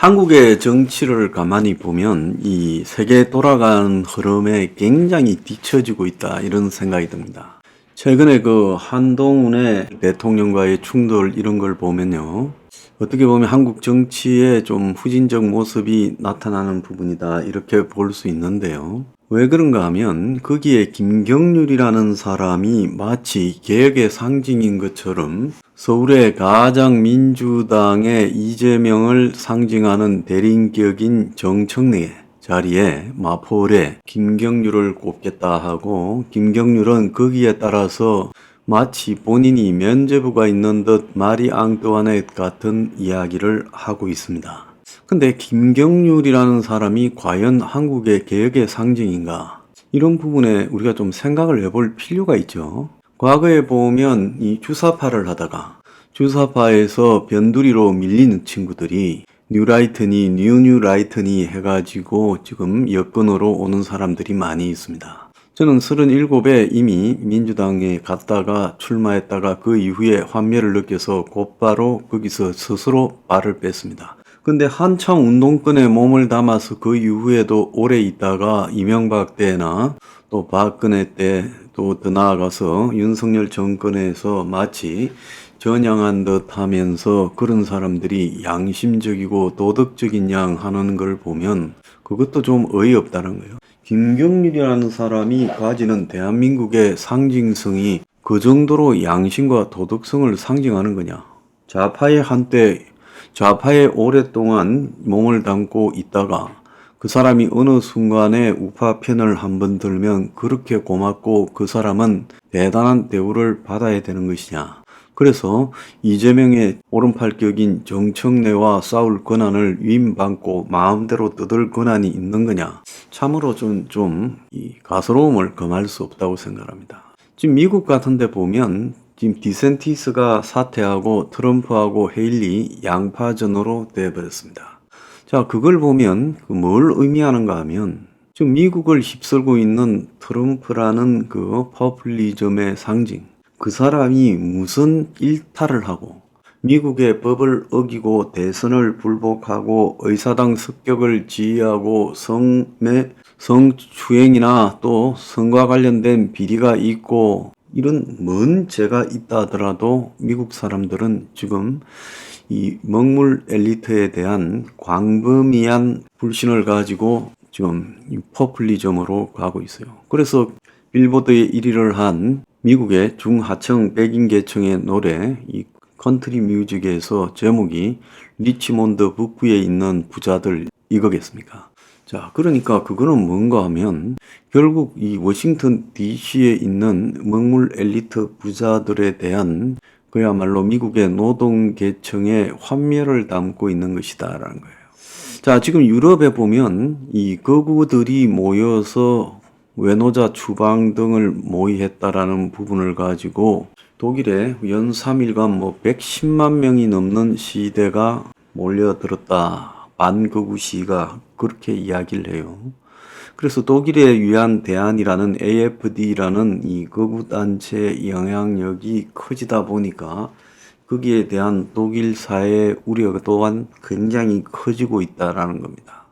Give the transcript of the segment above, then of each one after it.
한국의 정치를 가만히 보면 이 세계 돌아가는 흐름에 굉장히 뒤처지고 있다 이런 생각이 듭니다. 최근에 그 한동훈의 대통령과의 충돌 이런 걸 보면요. 어떻게 보면 한국 정치에 좀 후진적 모습이 나타나는 부분이다 이렇게 볼 수 있는데요. 왜 그런가 하면 거기에 김경률이라는 사람이 마치 개혁의 상징인 것처럼 서울의 가장 민주당의 이재명을 상징하는 대림격인 정청래 자리에 마포울에 김경률을 꼽겠다 하고, 김경률은 거기에 따라서 마치 본인이 면죄부가 있는 듯 마리 앙뚜아넷 같은 이야기를 하고 있습니다. 근데 김경률이라는 사람이 과연 한국의 개혁의 상징인가? 이런 부분에 우리가 좀 생각을 해볼 필요가 있죠. 과거에 보면 이 주사파를 하다가 주사파에서 변두리로 밀리는 친구들이 뉴라이트니 뉴라이트니 해가지고 지금 여권으로 오는 사람들이 많이 있습니다. 저는 37에 이미 민주당에 갔다가 출마했다가 그 이후에 환멸을 느껴서 곧바로 거기서 스스로 발을 뺐습니다. 근데 한참 운동권에 몸을 담아서 그 이후에도 오래 있다가 이명박 때나 또 박근혜 때 또 더 나아가서 윤석열 정권에서 마치 전향한 듯 하면서 그런 사람들이 양심적이고 도덕적인 양 하는 걸 보면 그것도 좀 어이없다는 거예요. 김경률이라는 사람이 가지는 대한민국의 상징성이 그 정도로 양심과 도덕성을 상징하는 거냐. 좌파에 오랫동안 몸을 담고 있다가 그 사람이 어느 순간에 우파 편을 한번 들면 그렇게 고맙고 그 사람은 대단한 대우를 받아야 되는 것이냐. 그래서 이재명의 오른팔격인 정청래와 싸울 권한을 위임받고 마음대로 뜯을 권한이 있는 거냐. 참으로 좀 가스로움을 금할 수 없다고 생각합니다. 지금 미국 같은 데 보면 지금 디센티스가 사퇴하고 트럼프하고 헤일리 양파전으로 되어버렸습니다. 자, 그걸 보면 뭘 의미하는가 하면 지금 미국을 휩쓸고 있는 트럼프라는 그 포퓰리즘의 상징, 그 사람이 무슨 일탈을 하고 미국의 법을 어기고 대선을 불복하고 의사당 습격을 지휘하고 성추행이나 또 성과 관련된 비리가 있고 이런 먼 죄가 있다 하더라도 미국 사람들은 지금 이 먹물 엘리트에 대한 광범위한 불신을 가지고 지금 이 포퓰리즘으로 가고 있어요. 그래서 빌보드에 1위를 한 미국의 중하층 백인 계층의 노래 이 컨트리 뮤직에서 제목이 리치몬드 북부에 있는 부자들 이거겠습니까? 자, 그러니까 그거는 뭔가 하면 결국 이 워싱턴 DC에 있는 먹물 엘리트 부자들에 대한 그야말로 미국의 노동계층의 환멸을 담고 있는 것이다라는 거예요. 자, 지금 유럽에 보면 이 거구들이 모여서 외노자 추방 등을 모의했다라는 부분을 가지고 독일에 연 3일간 110만 명이 넘는 시대가 몰려들었다. 반거구 시위가 그렇게 이야기를 해요. 그래서 독일에 위한 대안이라는 AFD라는 이 거구단체의 영향력이 커지다 보니까 거기에 대한 독일 사회의 우려가 또한 굉장히 커지고 있다라는 겁니다.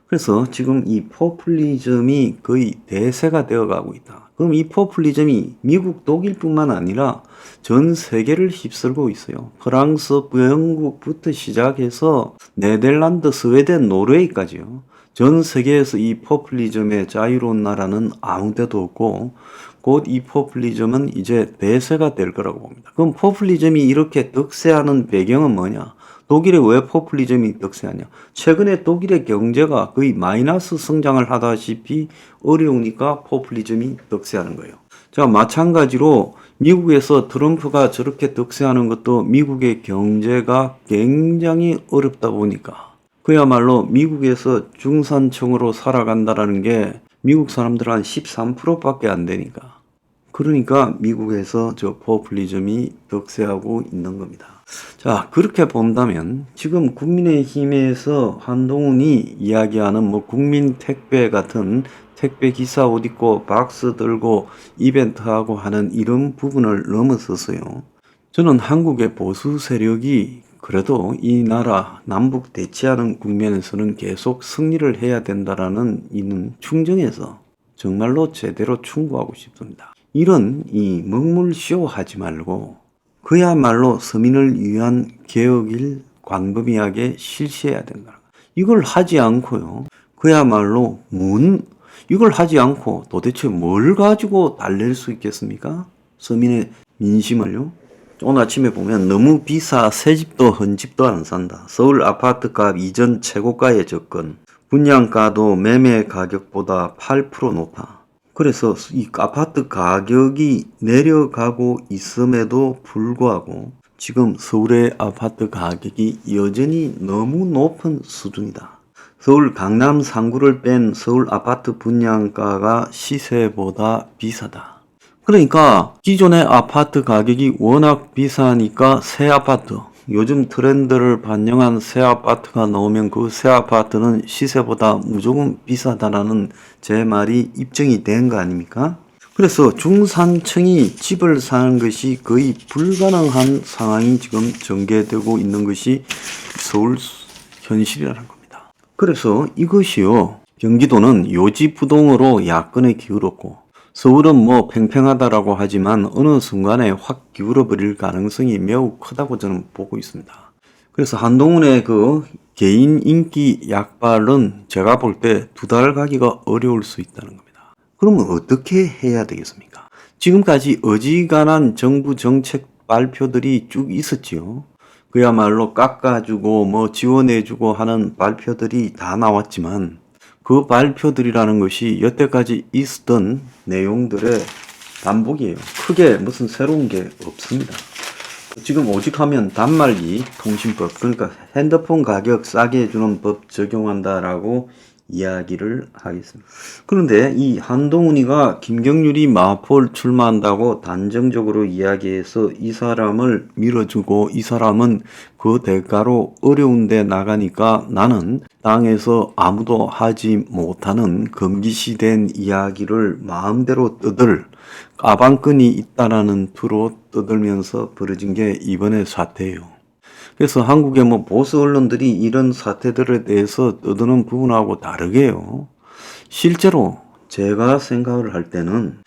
그래서 지금 이 포퓰리즘이 거의 대세가 되어가고 있다. 그럼 이 포퓰리즘이 미국, 독일뿐만 아니라 전 세계를 휩쓸고 있어요. 프랑스, 영국부터 시작해서 네덜란드, 스웨덴, 노르웨이까지요. 전 세계에서 이 포퓰리즘의 자유로운 나라는 아무 데도 없고 곧 이 포퓰리즘은 이제 대세가 될 거라고 봅니다. 그럼 포퓰리즘이 이렇게 득세하는 배경은 뭐냐? 독일에 왜 포퓰리즘이 득세하냐? 최근에 독일의 경제가 거의 마이너스 성장을 하다시피 어려우니까 포퓰리즘이 득세하는 거예요. 자, 마찬가지로 미국에서 트럼프가 저렇게 득세하는 것도 미국의 경제가 굉장히 어렵다 보니까 그야말로 미국에서 중산층으로 살아간다라는 게 미국 사람들 한 13%밖에 안 되니까. 그러니까 미국에서 저 포퓰리즘이 득세하고 있는 겁니다. 자, 그렇게 본다면 지금 국민의힘에서 한동훈이 이야기하는 국민 택배 같은 택배 기사 옷 입고 박스 들고 이벤트하고 하는 이런 부분을 넘어서서요. 저는 한국의 보수 세력이 그래도 이 나라 남북 대치하는 국면에서는 계속 승리를 해야 된다라는 이는 충정에서 정말로 제대로 충고하고 싶습니다. 이런 이 먹물쇼 하지 말고 그야말로 서민을 위한 개혁을 광범위하게 실시해야 된다. 이걸 하지 않고요. 그야말로 이걸 하지 않고 도대체 뭘 가지고 달랠 수 있겠습니까? 서민의 민심을요. 오늘 아침에 보면 너무 비싸 새집도 헌집도 안 산다. 서울 아파트값 이전 최고가에 접근. 분양가도 매매 가격보다 8% 높아. 그래서 이 아파트 가격이 내려가고 있음에도 불구하고 지금 서울의 아파트 가격이 여전히 너무 높은 수준이다. 서울 강남 상구를 뺀 서울 아파트 분양가가 시세보다 비싸다. 그러니까 기존의 아파트 가격이 워낙 비싸니까 새 아파트, 요즘 트렌드를 반영한 새 아파트가 나오면 그 새 아파트는 시세보다 무조건 비싸다라는 제 말이 입증이 된 거 아닙니까? 그래서 중산층이 집을 사는 것이 거의 불가능한 상황이 지금 전개되고 있는 것이 서울 현실이라는 겁니다. 그래서 이것이요, 경기도는 요지부동으로 야권에 기울었고 서울은 뭐 팽팽하다라고 하지만 어느 순간에 확 기울어 버릴 가능성이 매우 크다고 저는 보고 있습니다. 그래서 한동훈의 그 개인 인기 약발은 제가 볼 때 2달 가기가 어려울 수 있다는 겁니다. 그러면 어떻게 해야 되겠습니까? 지금까지 어지간한 정부 정책 발표들이 쭉 있었지요. 그야말로 깎아주고 뭐 지원해주고 하는 발표들이 다 나왔지만 그 발표들이라는 것이 여태까지 있었던 내용들의 반복이에요. 크게 무슨 새로운 게 없습니다. 지금 오직 하면 단말기 통신법, 그러니까 핸드폰 가격 싸게 해주는 법 적용한다라고 이야기를 하겠습니다. 그런데 이 한동훈이가 김경률이 마포를 출마한다고 단정적으로 이야기해서 이 사람을 밀어주고 이 사람은 그 대가로 어려운데 나가니까 나는 당에서 아무도 하지 못하는 금기시된 이야기를 마음대로 떠들 까방끈이 있다라는 투로 떠들면서 벌어진 게 이번의 사태예요. 그래서 한국의 뭐 보수 언론들이 이런 사태들에 대해서 떠드는 부분하고 다르게요. 실제로 제가 생각을 할 때는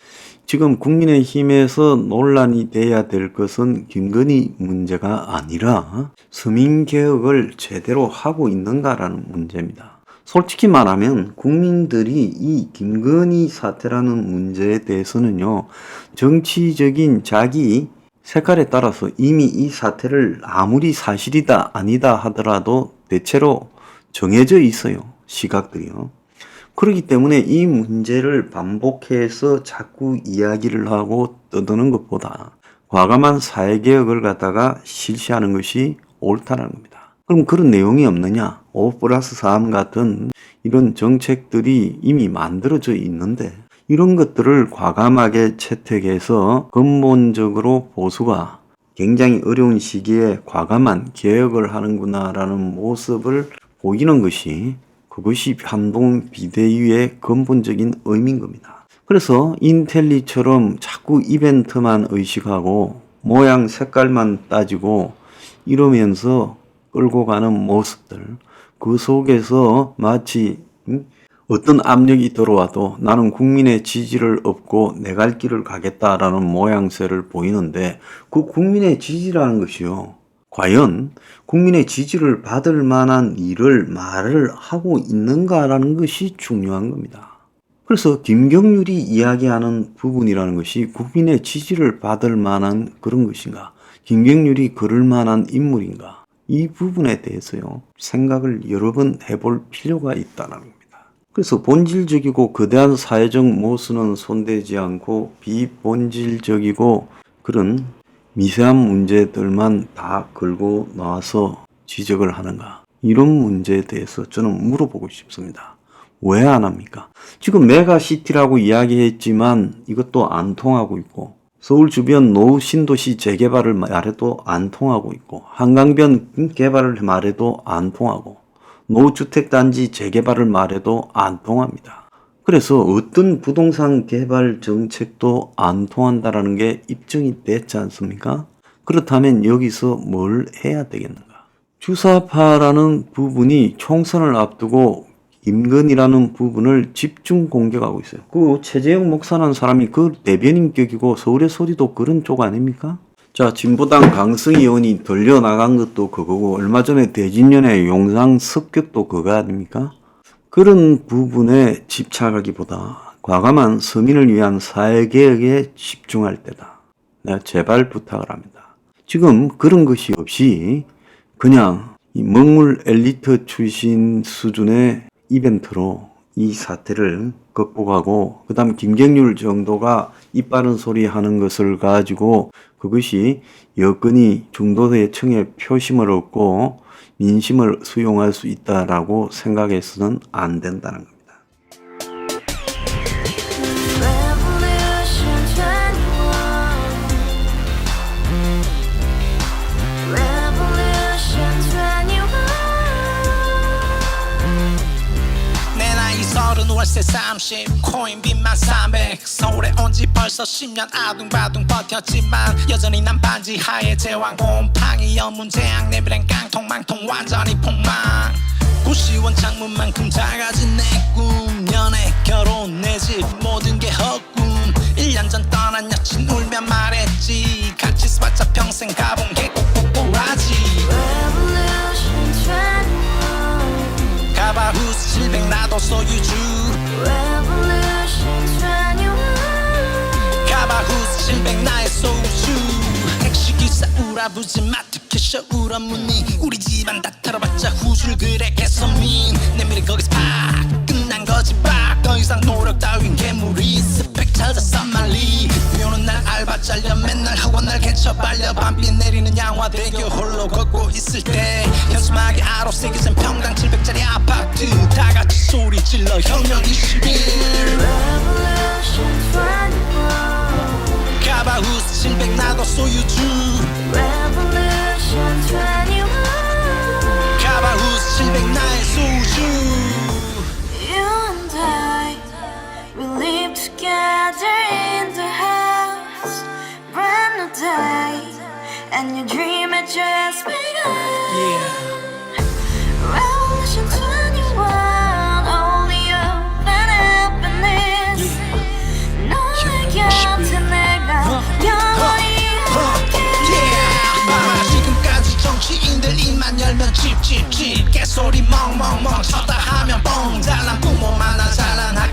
지금 국민의힘에서 논란이 돼야 될 것은 김건희 문제가 아니라 서민개혁을 제대로 하고 있는가라는 문제입니다. 솔직히 말하면 국민들이 이 김건희 사태라는 문제에 대해서는요, 정치적인 자기 색깔에 따라서 이미 이 사태를 아무리 사실이다 아니다 하더라도 대체로 정해져 있어요. 시각들이요. 그렇기 때문에 이 문제를 반복해서 자꾸 이야기를 하고 떠드는 것보다 과감한 사회개혁을 갖다가 실시하는 것이 옳다는 겁니다. 그럼 그런 내용이 없느냐? 5+3 같은 이런 정책들이 이미 만들어져 있는데 이런 것들을 과감하게 채택해서 근본적으로 보수가 굉장히 어려운 시기에 과감한 개혁을 하는구나라는 모습을 보이는 것이 그것이 한동훈 비대위의 근본적인 의미인 겁니다. 그래서 인텔리처럼 자꾸 이벤트만 의식하고 모양 색깔만 따지고 이러면서 끌고 가는 모습들, 그 속에서 마치 어떤 압력이 들어와도 나는 국민의 지지를 얻고 내 갈 길을 가겠다라는 모양새를 보이는데 그 국민의 지지라는 것이요, 과연 국민의 지지를 받을 만한 일을 말을 하고 있는가라는 것이 중요한 겁니다. 그래서 김경률이 이야기하는 부분이라는 것이 국민의 지지를 받을 만한 그런 것인가, 김경률이 그럴 만한 인물인가, 이 부분에 대해서요 생각을 여러 번 해볼 필요가 있다는 겁니다. 그래서 본질적이고 거대한 사회적 모순은 손대지 않고 비본질적이고 그런 미세한 문제들만 다 걸고 나와서 지적을 하는가, 이런 문제에 대해서 저는 물어보고 싶습니다. 왜 안 합니까? 지금 메가시티라고 이야기했지만 이것도 안 통하고 있고, 서울 주변 노후 신도시 재개발을 말해도 안 통하고 있고, 한강변 개발을 말해도 안 통하고, 노후주택단지 재개발을 말해도 안 통합니다. 그래서 어떤 부동산 개발 정책도 안 통한다라는 게 입증이 됐지 않습니까? 그렇다면 여기서 뭘 해야 되겠는가? 주사파라는 부분이 총선을 앞두고 김건희라는 부분을 집중 공격하고 있어요. 그 최재형 목사라는 사람이 그 대변인격이고 서울의 소리도 그런 쪽 아닙니까? 자, 진보당 강승희 의원이 돌려나간 것도 그거고 얼마 전에 대진년의 용상 습격도 그거 아닙니까? 그런 부분에 집착하기보다 과감한 서민을 위한 사회개혁에 집중할 때다. 내가 제발 부탁을 합니다. 지금 그런 것이 없이 그냥 이 먹물 엘리트 출신 수준의 이벤트로 이 사태를 극복하고 그 다음 김경률 정도가 입바른 소리 하는 것을 가지고 그것이 여건이 중도의 청에 표심을 얻고 민심을 수용할 수 있다라고 생각해서는 안 된다는 겁니다. 월세 30 코인빚만 300 서울에 온 지 벌써 10년 아둥바둥 버텼지만 여전히 난 반지 하에 제왕 곰팡이 연문제약 내비랑 깡통망통 완전히 폭망 90원 창문만큼 작아진 내 꿈 연애 결혼 내 집 모든 게 헛꿈 1년 전 떠난 여친 울며 말했지 같이 써봤자 평생 가본 게 꼭꼭꼭라지 가바후스 700 나도 소유주 가바후스 700 나의 소유주 택시기사 우라부지 마트캐셔 울어무니 우리 집안 다 털어봤자 후줄 그래 개선민 내 미래 거기서 팍 끝난 거지 팍더 이상 노력 따윈 괴물이 스펙 찾아 싼말리 비오는 날 알바 잘려 맨날 학원 날 개쳐 발려 밤비 내리는 양화대교 홀로 걷고 있을 때 현수막에 아로 새겨진 평당 700짜리 아파트 다같이 소리 질러 혁명 21 가바후스 700 나도 소유주 가바후스 700 나의 소유주 You and I, we live together in the house, brand new day, and your dream had just begun. Revolution 21, only hope and happiness. 너의 곁에 내가 영원히 지금까지 정치인들 입만 열면 찝찝찝 개소리 멍멍멍 쳤다 하면 뻥 잘난 부모 만나 잘난 학교